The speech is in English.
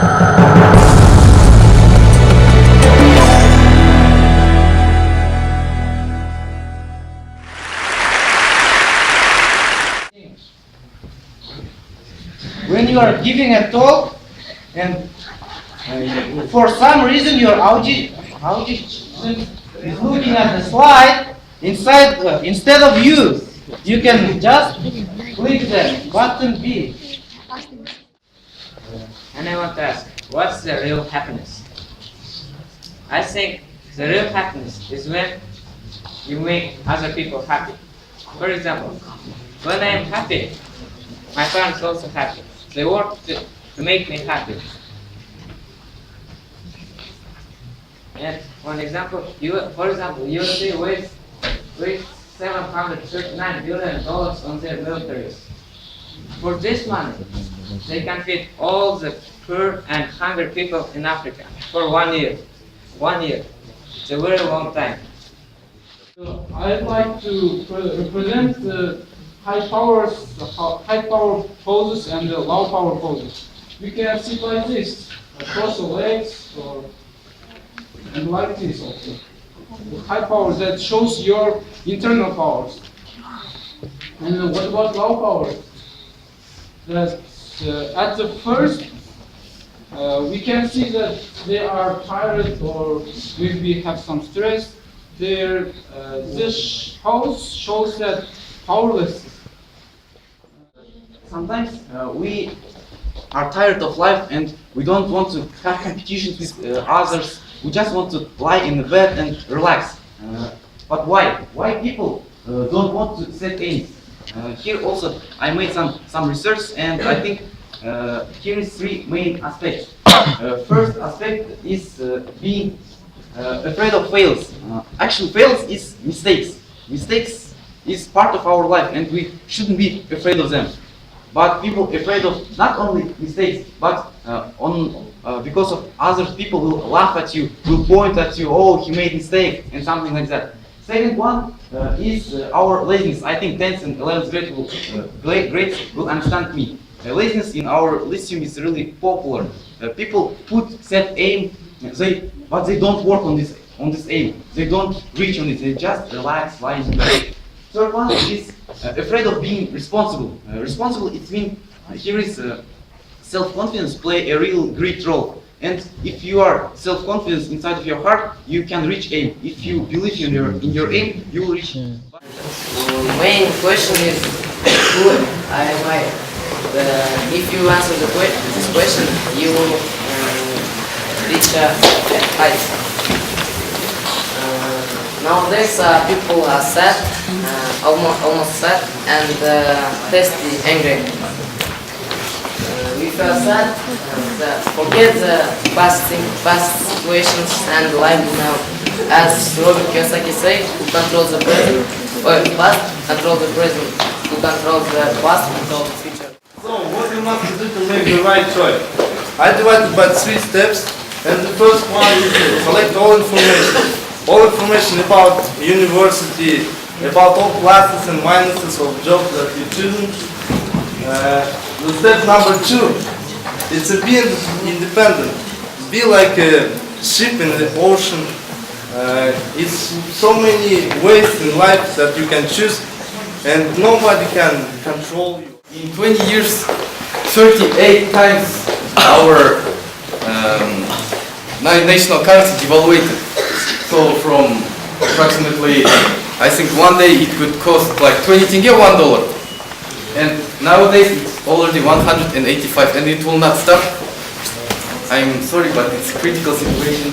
When you are giving a talk and for some reason your audience is looking at the slide instead of you, you can just click the button B. And I want to ask, what's the real happiness? I think the real happiness is when you make other people happy. For example, when I am happy, my parents are also happy. They work to make me happy. And one example, USA wastes $739 billion on their militaries. For this money, they can feed all the poor and hungry people in Africa for 1 year. 1 year. It's a very long time. So I'd like to represent the high power poses and the low power poses. We can sit like this, across the legs, and like this also. The high power that shows your internal powers. And what about low power? That at the first, we can see that they are tired or maybe have some stress. This shows that powerless. Sometimes we are tired of life and we don't want to have competitions with others. We just want to lie in the bed and relax. But why? Why people don't want to set aims? Here also I made some research and I think here is three main aspects. First aspect is being afraid of fails. Actually, fails is mistakes. Mistakes is part of our life and we shouldn't be afraid of them. But people afraid of not only mistakes, but because of other people will laugh at you, will point at you, oh, he made mistake, and something like that. Second one is our laziness. I think 10th and 11th grades will understand me. Laziness in our lyceum is really popular. People put set aim, but they don't work on this aim. They don't reach on it. They just relax, lie in bed. Third one is afraid of being responsible. Responsible, it means here is self-confidence play a real great role. And if you are self-confident inside of your heart, you can reach aim. If you believe in your aim, you will reach. Main question is who am I? If you answer this question, you will reach a height. Nowadays, people are sad, almost sad, and tasty angry. If you are sad, forget the past situations and live now. As Robert Kiyosaki said, who controls the present, or past, control the present, who controls the past, control the future. So, what you must do to make the right choice? I divided by 3 steps, and the first one is to collect all information. All information about university, about all pluses and minuses of jobs that you choose. The step number 2 is to be independent. Be like a ship in the ocean. It's so many ways in life that you can choose and nobody can control you. In 20 years, 38 times our national currency devaluated. So from approximately, I think one day it could cost like 20 tenge, $1. And nowadays it's already 185 and it will not stop. I'm sorry, but it's a critical situation.